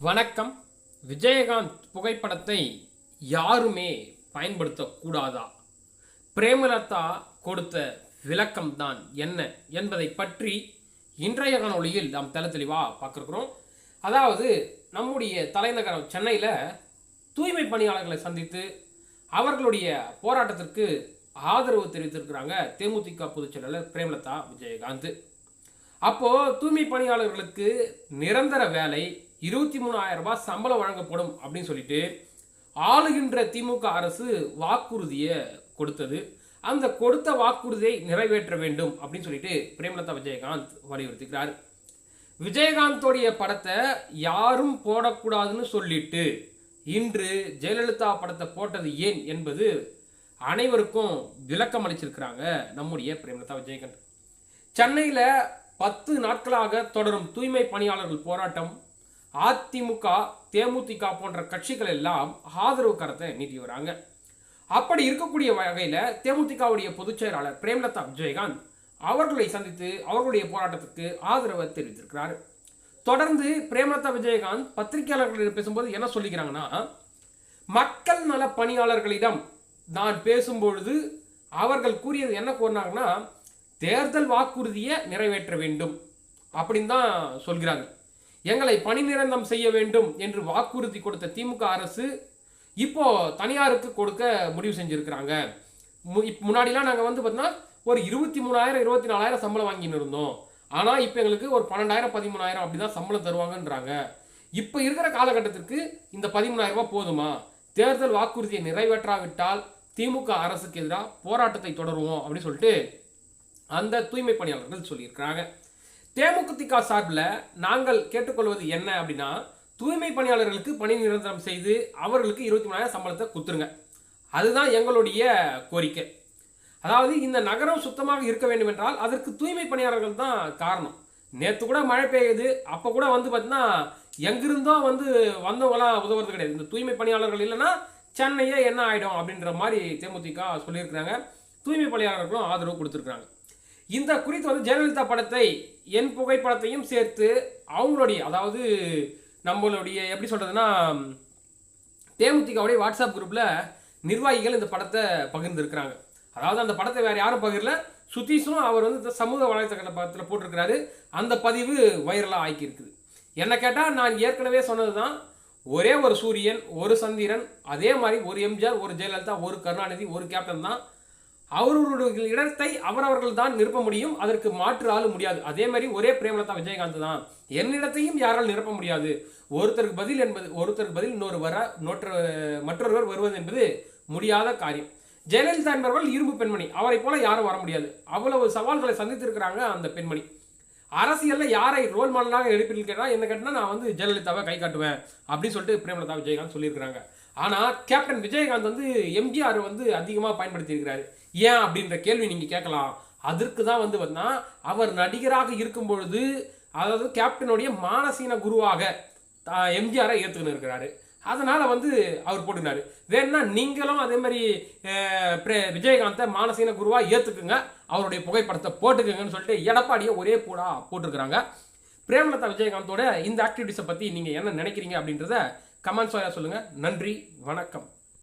வணக்கம். விஜயகாந்த் புகைப்படத்தை யாருமே பயன்படுத்தக்கூடாதா? பிரேமலதா கொடுத்த விளக்கம் தான் என்ன என்பதை பற்றி இன்றைய காணொளியில் நாம் தெளிவாக பார்க்கிறோம். அதாவது நம்முடைய தலைநகரம் சென்னையில் தூய்மை பணியாளர்களை சந்தித்து அவர்களுடைய போராட்டத்திற்கு ஆதரவு தெரிவித்திருக்கிறாங்க தேமுதிக பொதுச் செயலாளர் பிரேமலதா விஜயகாந்த். அப்போ தூய்மை பணியாளர்களுக்கு நிரந்தர வேலை 23,000 ரூபாய் சம்பளம் வழங்கப்படும் அப்படின்னு சொல்லிட்டு ஆளுகின்ற திமுக அரசு வாக்குறுதியை கொடுத்தது. அந்த கொடுத்த வாக்குறுதியை நிறைவேற்ற வேண்டும் அப்படின்னு சொல்லிட்டு பிரேமலதா விஜயகாந்த் வலியுறுத்துகிறார். விஜயகாந்தோடைய படத்தை யாரும் போடக்கூடாதுன்னு சொல்லிட்டு இன்று ஜெயலலிதா படத்தை போட்டது ஏன் என்பது அனைவருக்கும் விளக்கம் அளிச்சிருக்கிறாங்க நம்முடைய பிரேமலதா விஜயகாந்த். சென்னையில் 10 நாட்களாக தொடரும் தூய்மை பணியாளர்கள் போராட்டம் அதிமுக, தேமுதிக போன்ற கட்சிகள் எல்லாம் ஆதரவு கரத்தை நீட்டி வராங்க. அப்படி இருக்கக்கூடிய வகையில் தேமுதிகவுடைய பொதுச் செயலாளர் பிரேமலதா விஜயகாந்த் அவர்களை சந்தித்து அவர்களுடைய போராட்டத்துக்கு ஆதரவை தெரிவித்திருக்கிறார். தொடர்ந்து பிரேமலதா விஜயகாந்த் பத்திரிகையாளர்களிடம் பேசும்போது என்ன சொல்லிக்கிறாங்கன்னா, மக்கள் நல பணியாளர்களிடம் நான் பேசும்பொழுது அவர்கள் கூறியது என்ன கூறினாங்கன்னா, தேர்தல் வாக்குறுதியை நிறைவேற்ற வேண்டும் அப்படின்னு தான் சொல்கிறாங்க. எங்களை பணி நிரந்தரம் செய்ய வேண்டும் என்று வாக்குறுதி கொடுத்த திமுக அரசு இப்போ தனியாருக்கு கொடுக்க முடிவு செஞ்சிருக்கிறாங்க. முன்னாடிலாம் நாங்கள் பார்த்தீங்கன்னா ஒரு 23,000 24,000 சம்பளம் வாங்கின்னு இருந்தோம். ஆனால் இப்போ எங்களுக்கு ஒரு 12,000 13,000 அப்படி தான் சம்பளம் தருவாங்கன்றாங்க. இப்போ இருக்கிற காலகட்டத்திற்கு இந்த 13,000 ரூபாய் போதுமா? தேர்தல் வாக்குறுதியை நிறைவேற்றாவிட்டால் திமுக அரசுக்கு எதிராக போராட்டத்தை தொடருவோம் அப்படின்னு சொல்லிட்டு அந்த தூய்மை பணியாளர்கள் சொல்லியிருக்கிறாங்க. தேமுதிக சார்பில் நாங்கள் கேட்டுக்கொள்வது என்ன அப்படின்னா, தூய்மை பணியாளர்களுக்கு பணி நிரந்தரம் செய்து அவர்களுக்கு 23,000 சம்பளத்தை கொடுத்துருங்க. அதுதான் எங்களுடைய கோரிக்கை. அதாவது இந்த நகரம் சுத்தமாக இருக்க வேண்டும் என்றால் அதற்கு தூய்மை பணியாளர்கள் தான் காரணம். நேற்று கூட மழை பெய்யுது, அப்போ கூட பார்த்தீங்கன்னா எங்கிருந்தோ வந்தவங்களாம் உதவுறது கிடையாது. இந்த தூய்மை பணியாளர்கள் இல்லைன்னா சென்னையே என்ன ஆகிடும் அப்படின்ற மாதிரி தேமுதிக சொல்லியிருக்கிறாங்க. தூய்மை பணியாளர்களும் ஆதரவு கொடுத்துருக்குறாங்க. இந்த குறித்து ஜெயலலிதா படத்தை என் புகைப்படத்தையும் சேர்த்து அவங்களுடைய, அதாவது நம்மளுடைய எப்படி சொல்கிறதுனா, தேமுதிகவுடைய வாட்ஸ்அப் குரூப்பில் நிர்வாகிகள் இந்த படத்தை பகிர்ந்துருக்கிறாங்க. அதாவது அந்த படத்தை வேறு யாரும் பகிரல, சுதீஷும் அவர் சமூக வலைத்தள படத்தில் போட்டிருக்கிறாரு. அந்த பதிவு வைரலாக ஆக்கியிருக்குது. என்ன கேட்டால் நான் ஏற்கனவே சொன்னது தான், ஒரே ஒரு சூரியன், ஒரு சந்திரன், அதே மாதிரி ஒரு எம்ஜிஆர், ஒரு ஜெயலலிதா, ஒரு கருணாநிதி, ஒரு கேப்டன் தான். அவர்களுடைய இடத்தை அவரவர்கள் தான் நிரப்ப முடியும், அதற்கு மாற்று ஆள் முடியாது. அதே மாதிரி ஒரே பிரேமலதா விஜயகாந்த் தான். என்னிடத்தையும் யாரால் நிரப்ப முடியாது. ஒருத்தருக்கு பதில் மற்றொருவர் வருவது என்பது முடியாத காரியம். ஜெயலலிதா என்பவர்கள் இரும்பு பெண்மணி, அவரை போல யாரும் வர முடியாது. அவ்வளவு சவால்களை சந்தித்திருக்கிறாங்க அந்த பெண்மணி. அரசியலில் யாரை ரோல் மாடலாக எடுப்பீர்கள் கேட்டால் என்ன கேட்டால் நான் ஜெயலலிதாவை கை காட்டுவேன் அப்படின்னு சொல்லிட்டு பிரேமலதா விஜயகாந்த் சொல்லியிருக்கிறாங்க. ஆனால் கேப்டன் விஜயகாந்த் எம்ஜிஆர் அதிகமாக பயன்படுத்தி இருக்கிறாரு. ஏன் அப்படின்ற கேள்வி நீங்கள் கேட்கலாம். அதற்கு தான் பார்த்தீங்கன்னா, அவர் நடிகராக இருக்கும் பொழுது, அதாவது கேப்டனுடைய மானசீன குருவாக எம்ஜிஆரை ஏற்றுக்கின்னு இருக்கிறாரு. அதனால் அவர் போட்டுனாரு. வேணும்னா நீங்களும் அதே மாதிரி விஜயகாந்தை மானசீன குருவாக ஏற்றுக்குங்க, அவருடைய புகைப்படத்தை போட்டுக்குங்கன்னு சொல்லிட்டு எடப்பாடியை ஒரே போடா போட்டிருக்கிறாங்க. பிரேமலதா விஜயகாந்தோட இந்த ஆக்டிவிட்டிஸை பற்றி நீங்கள் என்ன நினைக்கிறீங்க அப்படின்றத கமெண்ட்ஸ் சொல்லுங்கள். நன்றி, வணக்கம்.